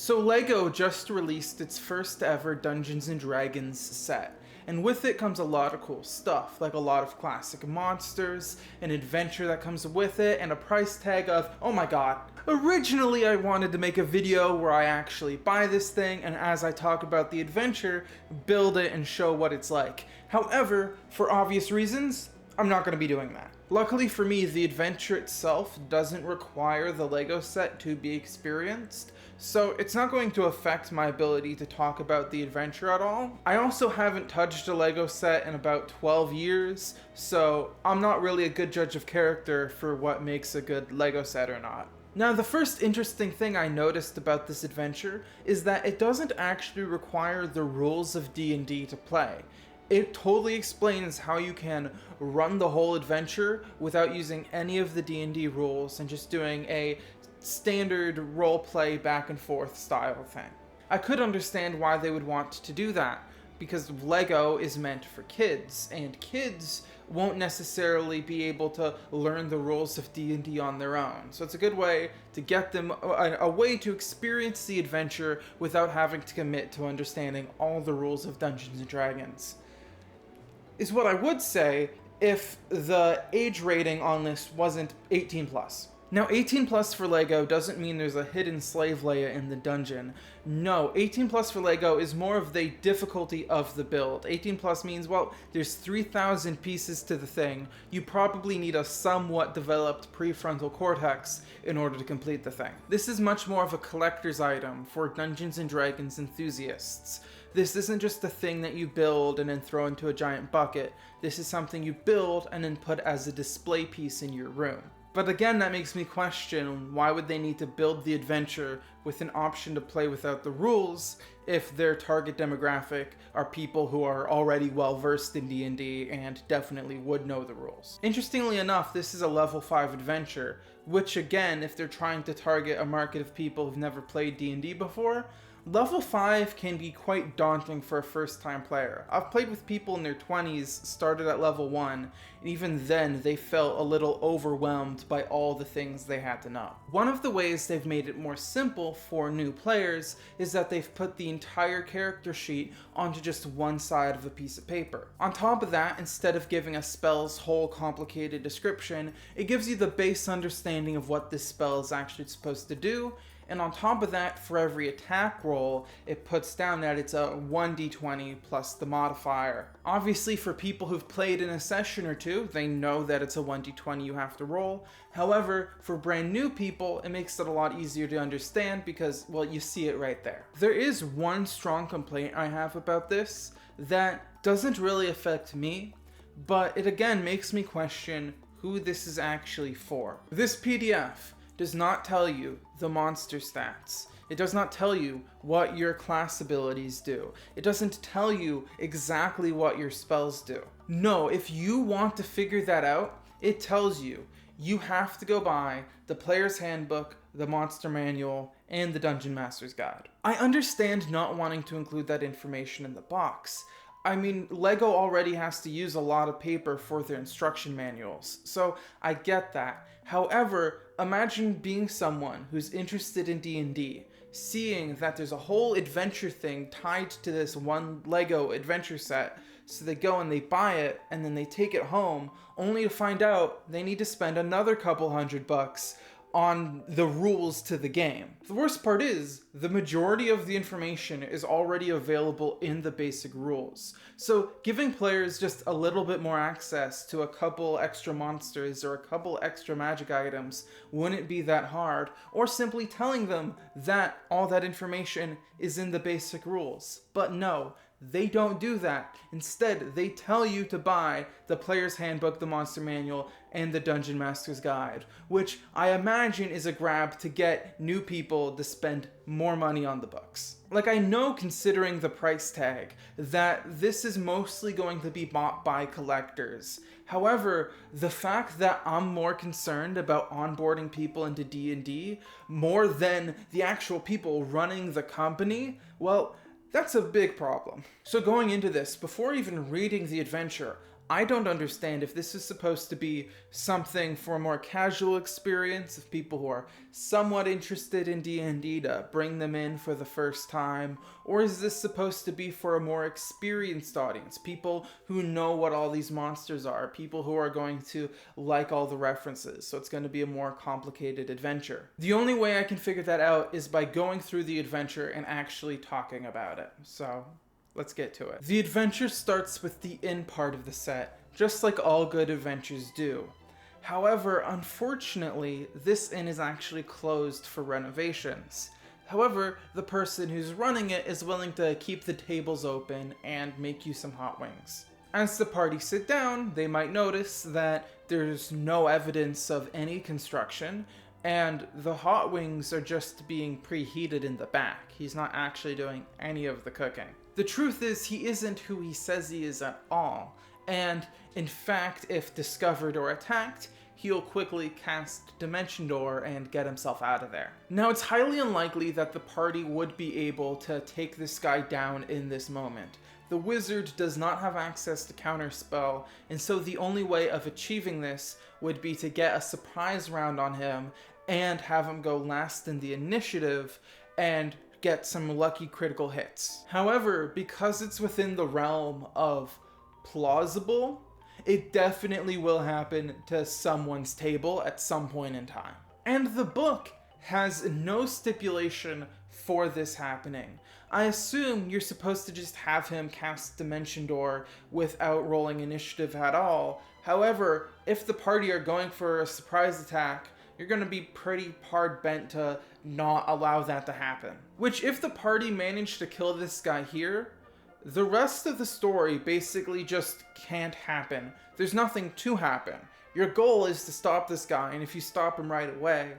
So LEGO just released its first ever Dungeons & Dragons set, and with it comes a lot of cool stuff, like a lot of classic monsters, an adventure that comes with it, and a price tag of, oh my god. Originally I wanted to make a video where I actually buy this thing, and as I talk about the adventure, build it and show what it's like. However, for obvious reasons, I'm not going to be doing that. Luckily for me, the adventure itself doesn't require the LEGO set to be experienced, so it's not going to affect my ability to talk about the adventure at all. I also haven't touched a LEGO set in about 12 years, so I'm not really a good judge of character for what makes a good LEGO set or not. Now, the first interesting thing I noticed about this adventure is that it doesn't actually require the rules of D&D to play. It totally explains how you can run the whole adventure without using any of the D&D rules and just doing a standard roleplay back and forth style thing. I could understand why they would want to do that, because LEGO is meant for kids, and kids won't necessarily be able to learn the rules of D&D on their own. So it's a good way to get them a way to experience the adventure without having to commit to understanding all the rules of Dungeons & Dragons. Is what I would say if the age rating on this wasn't 18 plus. Now, 18 plus for LEGO doesn't mean there's a hidden slave Leia in the dungeon. No, 18 plus for LEGO is more of the difficulty of the build. 18 plus means, well, there's 3,000 pieces to the thing. You probably need a somewhat developed prefrontal cortex in order to complete the thing. This is much more of a collector's item for Dungeons & Dragons enthusiasts. This isn't just a thing that you build and then throw into a giant bucket. This is something you build and then put as a display piece in your room. But again, that makes me question, why would they need to build the adventure with an option to play without the rules if their target demographic are people who are already well versed in D&D and definitely would know the rules? Interestingly enough, this is a level 5 adventure, which again, if they're trying to target a market of people who've never played D&D before, level 5 can be quite daunting for a first-time player. I've played with people in their 20s, started at level 1, and even then they felt a little overwhelmed by all the things they had to know. One of the ways they've made it more simple for new players is that they've put the entire character sheet onto just one side of a piece of paper. On top of that, instead of giving a spell's whole complicated description, it gives you the base understanding of what this spell is actually supposed to do. And on top of that, for every attack roll, it puts down that it's a 1d20 plus the modifier. Obviously, for people who've played in a session or two, they know that it's a 1d20 you have to roll. However, for brand new people, it makes it a lot easier to understand because, well, you see it right there. There is one strong complaint I have about this that doesn't really affect me, but it again makes me question who this is actually for. This PDF does not tell you the monster stats. It does not tell you what your class abilities do. It doesn't tell you exactly what your spells do. No, if you want to figure that out, it tells you. You have to go buy the Player's Handbook, the Monster Manual, and the Dungeon Master's Guide. I understand not wanting to include that information in the box. I mean, LEGO already has to use a lot of paper for their instruction manuals, so I get that. However, imagine being someone who's interested in D&D, seeing that there's a whole adventure thing tied to this one LEGO adventure set, so they go and they buy it, and then they take it home, only to find out they need to spend another couple $100 on the rules to the game. The worst part is, the majority of the information is already available in the basic rules. So giving players just a little bit more access to a couple extra monsters or a couple extra magic items wouldn't be that hard, or simply telling them that all that information is in the basic rules. But no, they don't do that. Instead, they tell you to buy the Player's Handbook, the Monster Manual, and the Dungeon Master's Guide, which I imagine is a grab to get new people to spend more money on the books. Like, I know, considering the price tag, that this is mostly going to be bought by collectors. However, the fact that I'm more concerned about onboarding people into D&D more than the actual people running the company, well, that's a big problem. So going into this, before even reading the adventure, I don't understand if this is supposed to be something for a more casual experience of people who are somewhat interested in D&D to bring them in for the first time, or is this supposed to be for a more experienced audience, people who know what all these monsters are, people who are going to like all the references, so it's going to be a more complicated adventure. The only way I can figure that out is by going through the adventure and actually talking about it. So let's get to it. The adventure starts with the inn part of the set, just like all good adventures do. However, unfortunately, this inn is actually closed for renovations. However, the person who's running it is willing to keep the tables open and make you some hot wings. As the party sit down, they might notice that there's no evidence of any construction, and the hot wings are just being preheated in the back. He's not actually doing any of the cooking. The truth is, he isn't who he says he is at all, and in fact, if discovered or attacked, he'll quickly cast Dimension Door and get himself out of there. Now, it's highly unlikely that the party would be able to take this guy down in this moment. The wizard does not have access to Counterspell, and so the only way of achieving this would be to get a surprise round on him and have him go last in the initiative and get some lucky critical hits. However, because it's within the realm of plausible, it definitely will happen to someone's table at some point in time. And the book has no stipulation for this happening. I assume you're supposed to just have him cast Dimension Door without rolling initiative at all. However, if the party are going for a surprise attack, you're going to be pretty hard bent to not allow that to happen. Which, if the party managed to kill this guy here, the rest of the story basically just can't happen. There's nothing to happen. Your goal is to stop this guy, and if you stop him right away,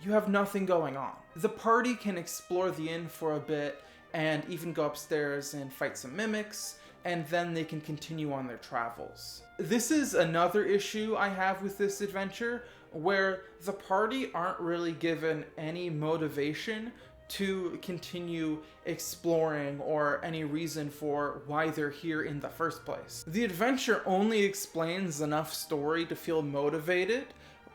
you have nothing going on. The party can explore the inn for a bit and even go upstairs and fight some mimics, and then they can continue on their travels. This is another issue I have with this adventure, where the party aren't really given any motivation to continue exploring or any reason for why they're here in the first place. The adventure only explains enough story to feel motivated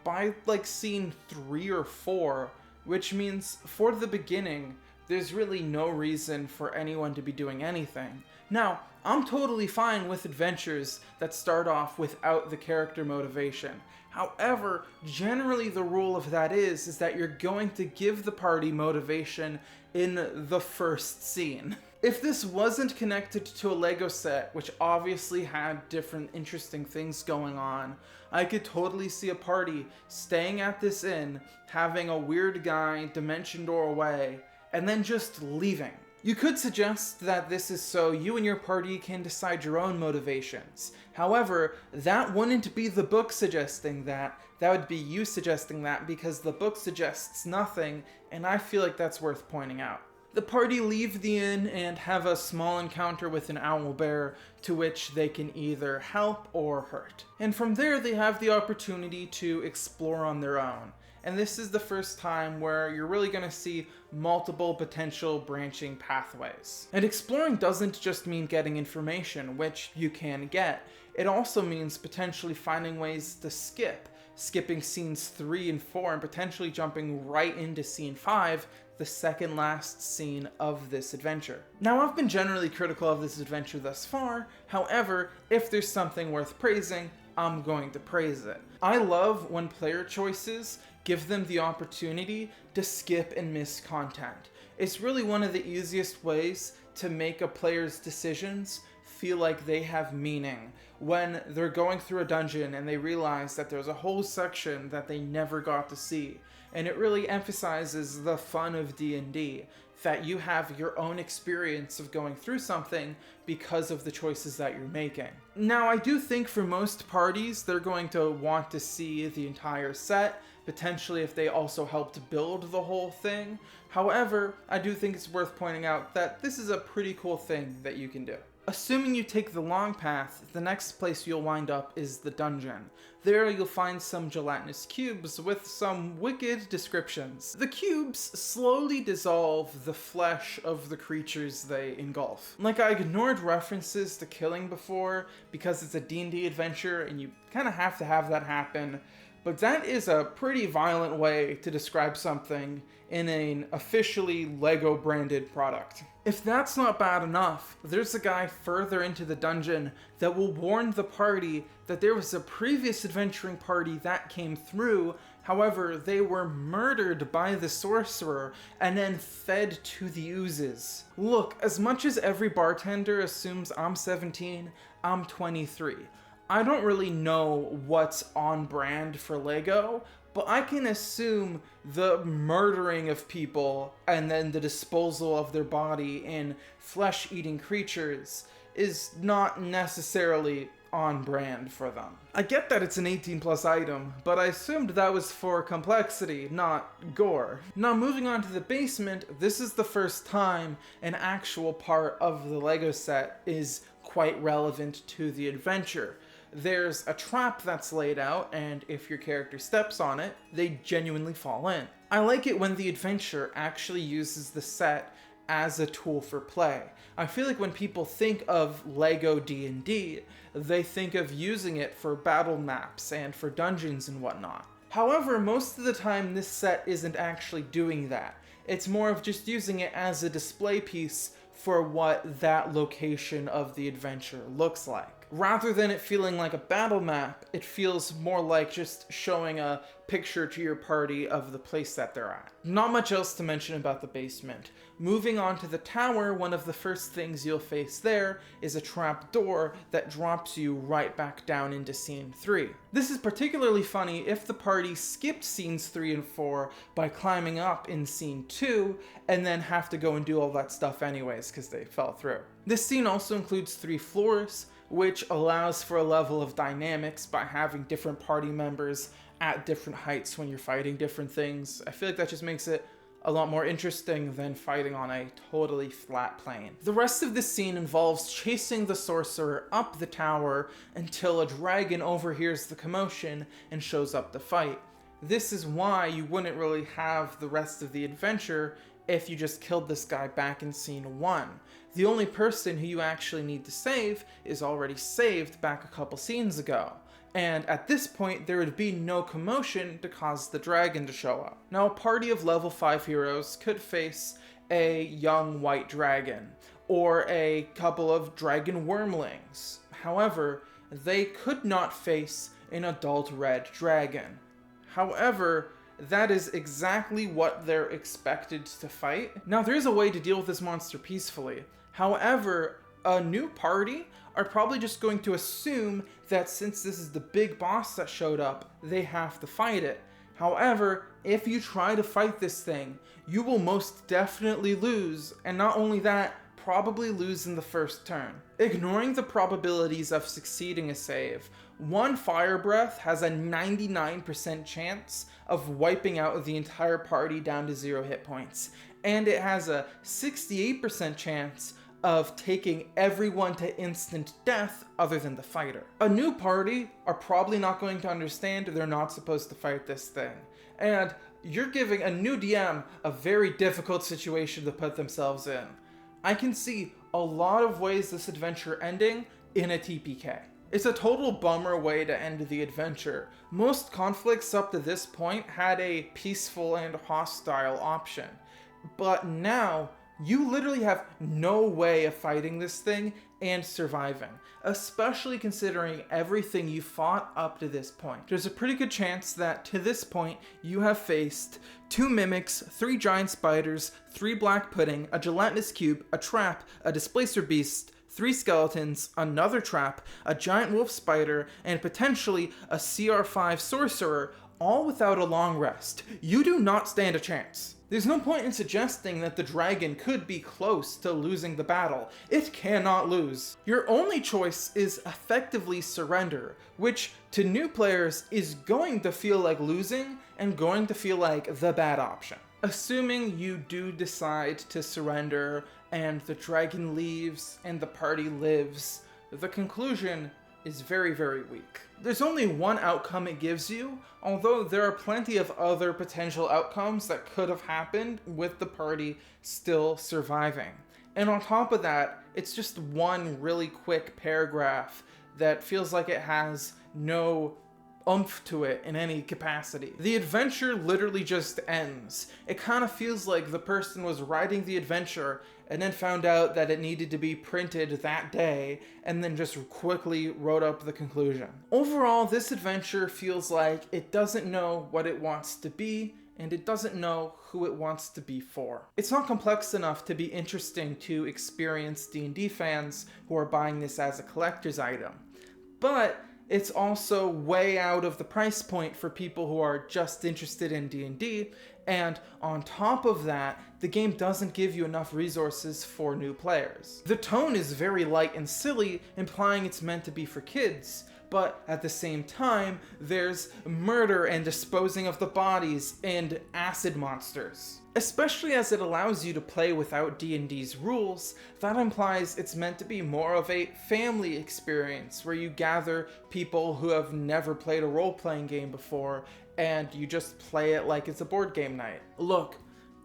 by like scene 3 or 4, which means for the beginning, there's really no reason for anyone to be doing anything. Now, I'm totally fine with adventures that start off without the character motivation. However, generally the rule of that is that you're going to give the party motivation in the first scene. If this wasn't connected to a Lego set, which obviously had different interesting things going on, I could totally see a party staying at this inn, having a weird guy Dimension Door away, and then just leaving. You could suggest that this is so you and your party can decide your own motivations. However, that wouldn't be the book suggesting that. That would be you suggesting that, because the book suggests nothing, and I feel like that's worth pointing out. The party leave the inn and have a small encounter with an owlbear, to which they can either help or hurt. And from there they have the opportunity to explore on their own. And this is the first time where you're really going to see multiple potential branching pathways. And exploring doesn't just mean getting information, which you can get. It also means potentially finding ways to skipping scenes 3 and 4 and potentially jumping right into scene 5, the second last scene of this adventure. Now, I've been generally critical of this adventure thus far. However, if there's something worth praising, I'm going to praise it. I love when player choices give them the opportunity to skip and miss content. It's really one of the easiest ways to make a player's decisions feel like they have meaning when they're going through a dungeon and they realize that there's a whole section that they never got to see. And it really emphasizes the fun of D&D, that you have your own experience of going through something because of the choices that you're making. Now, I do think for most parties, they're going to want to see the entire set, potentially if they also helped build the whole thing. However, I do think it's worth pointing out that this is a pretty cool thing that you can do. Assuming you take the long path, the next place you'll wind up is the dungeon. There you'll find some gelatinous cubes with some wicked descriptions. The cubes slowly dissolve the flesh of the creatures they engulf. Like, I ignored references to killing before because it's a D&D adventure and you kind of have to have that happen, but that is a pretty violent way to describe something in an officially LEGO branded product. If that's not bad enough, there's a guy further into the dungeon that will warn the party that there was a previous adventuring party that came through. However, they were murdered by the sorcerer and then fed to the oozes. Look, as much as every bartender assumes I'm 17, I'm 23. I don't really know what's on brand for LEGO, but I can assume the murdering of people and then the disposal of their body in flesh-eating creatures is not necessarily on brand for them. I get that it's an 18+ item, but I assumed that was for complexity, not gore. Now moving on to the basement, this is the first time an actual part of the LEGO set is quite relevant to the adventure. There's a trap that's laid out, and if your character steps on it, they genuinely fall in. I like it when the adventure actually uses the set as a tool for play. I feel like when people think of LEGO D&D, they think of using it for battle maps and for dungeons and whatnot. However, most of the time this set isn't actually doing that. It's more of just using it as a display piece for what that location of the adventure looks like. Rather than it feeling like a battle map, it feels more like just showing a picture to your party of the place that they're at. Not much else to mention about the basement. Moving on to the tower, one of the first things you'll face there is a trap door that drops you right back down into scene 3. This is particularly funny if the party skipped scenes 3 and 4 by climbing up in scene 2 and then have to go and do all that stuff anyways because they fell through. This scene also includes 3 floors, which allows for a level of dynamics by having different party members at different heights when you're fighting different things. I feel like that just makes it a lot more interesting than fighting on a totally flat plane. The rest of this scene involves chasing the sorcerer up the tower until a dragon overhears the commotion and shows up to fight. This is why you wouldn't really have the rest of the adventure if you just killed this guy back in scene 1. The only person who you actually need to save is already saved back a couple scenes ago. And at this point, there would be no commotion to cause the dragon to show up. Now, a party of level 5 heroes could face a young white dragon, or a couple of dragon wormlings. However, they could not face an adult red dragon. However, that is exactly what they're expected to fight. Now, there is a way to deal with this monster peacefully. However, a new party are probably just going to assume that since this is the big boss that showed up, they have to fight it. However, if you try to fight this thing, you will most definitely lose, and not only that, probably lose in the first turn. Ignoring the probabilities of succeeding a save, one fire breath has a 99% chance of wiping out the entire party down to 0 hit points, and it has a 68% chance of taking everyone to instant death other than the fighter. A new party are probably not going to understand they're not supposed to fight this thing, and you're giving a new DM a very difficult situation to put themselves in. I can see a lot of ways this adventure ending in a TPK. It's a total bummer way to end the adventure. Most conflicts up to this point had a peaceful and hostile option, but now you literally have no way of fighting this thing and surviving, especially considering everything you fought up to this point. There's a pretty good chance that to this point you have faced 2 mimics, 3 giant spiders, 3 black pudding, a gelatinous cube, a trap, a displacer beast, 3 skeletons, another trap, a giant wolf spider, and potentially a CR5 sorcerer, all without a long rest. You do not stand a chance. There's no point in suggesting that the dragon could be close to losing the battle. It cannot lose. Your only choice is effectively surrender, which to new players is going to feel like losing and going to feel like the bad option. Assuming you do decide to surrender and the dragon leaves and the party lives, the conclusion is very, very weak. There's only one outcome it gives you, although there are plenty of other potential outcomes that could have happened with the party still surviving. And on top of that, it's just one really quick paragraph that feels like it has no oomph to it in any capacity. The adventure literally just ends. It kind of feels like the person was writing the adventure and then found out that it needed to be printed that day and then just quickly wrote up the conclusion. Overall, this adventure feels like it doesn't know what it wants to be and it doesn't know who it wants to be for. It's not complex enough to be interesting to experienced D&D fans who are buying this as a collector's item, but it's also way out of the price point for people who are just interested in D&D, and on top of that, the game doesn't give you enough resources for new players. The tone is very light and silly, implying it's meant to be for kids, but at the same time, there's murder and disposing of the bodies and acid monsters. Especially as it allows you to play without D&D's rules, that implies it's meant to be more of a family experience where you gather people who have never played a role-playing game before and you just play it like it's a board game night. Look,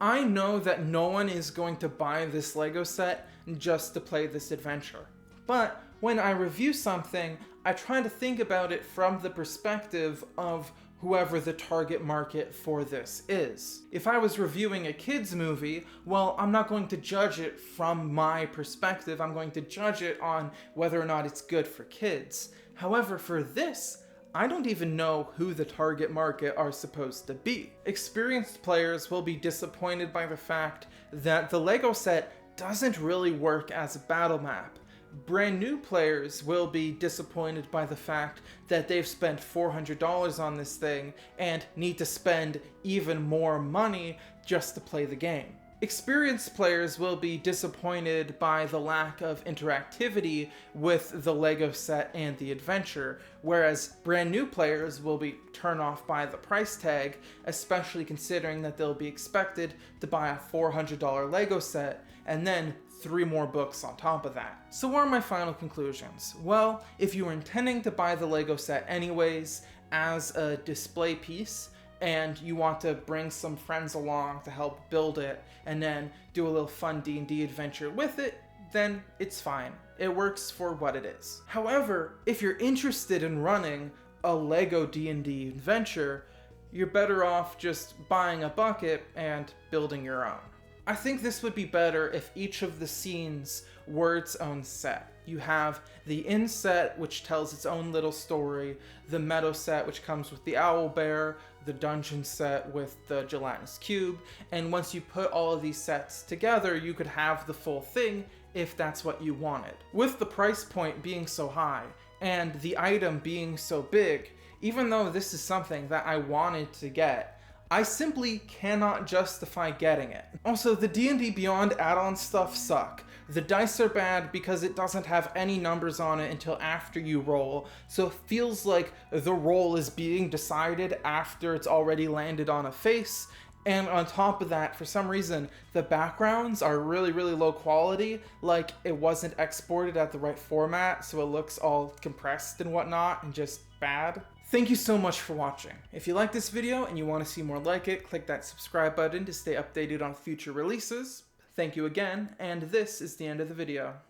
I know that no one is going to buy this Lego set just to play this adventure, but when I review something, I try to think about it from the perspective of whoever the target market for this is. If I was reviewing a kids movie, well, I'm not going to judge it from my perspective. I'm going to judge it on whether or not it's good for kids. However, for this, I don't even know who the target market are supposed to be. Experienced players will be disappointed by the fact that the Lego set doesn't really work as a battle map. Brand new players will be disappointed by the fact that they've spent $400 on this thing and need to spend even more money just to play the game. Experienced players will be disappointed by the lack of interactivity with the Lego set and the adventure, whereas brand new players will be turned off by the price tag, especially considering that they'll be expected to buy a $400 Lego set and then 3 more books on top of that. So what are my final conclusions? Well, if you were intending to buy the Lego set anyways as a display piece, and you want to bring some friends along to help build it and then do a little fun D&D adventure with it, then it's fine. It works for what it is. However, if you're interested in running a Lego D&D adventure, you're better off just buying a bucket and building your own. I think this would be better if each of the scenes were its own set. You have the inn set, which tells its own little story, the meadow set, which comes with the owl bear, the dungeon set with the gelatinous cube, and once you put all of these sets together, you could have the full thing if that's what you wanted. With the price point being so high, and the item being so big, even though this is something that I wanted to get, I simply cannot justify getting it. Also, the D&D Beyond add-on stuff suck. The dice are bad because it doesn't have any numbers on it until after you roll, so it feels like the roll is being decided after it's already landed on a face. And on top of that, for some reason, the backgrounds are really, really low quality, like it wasn't exported at the right format, so it looks all compressed and whatnot, and just bad. Thank you so much for watching. If you like this video and you want to see more like it, click that subscribe button to stay updated on future releases. Thank you again, and this is the end of the video.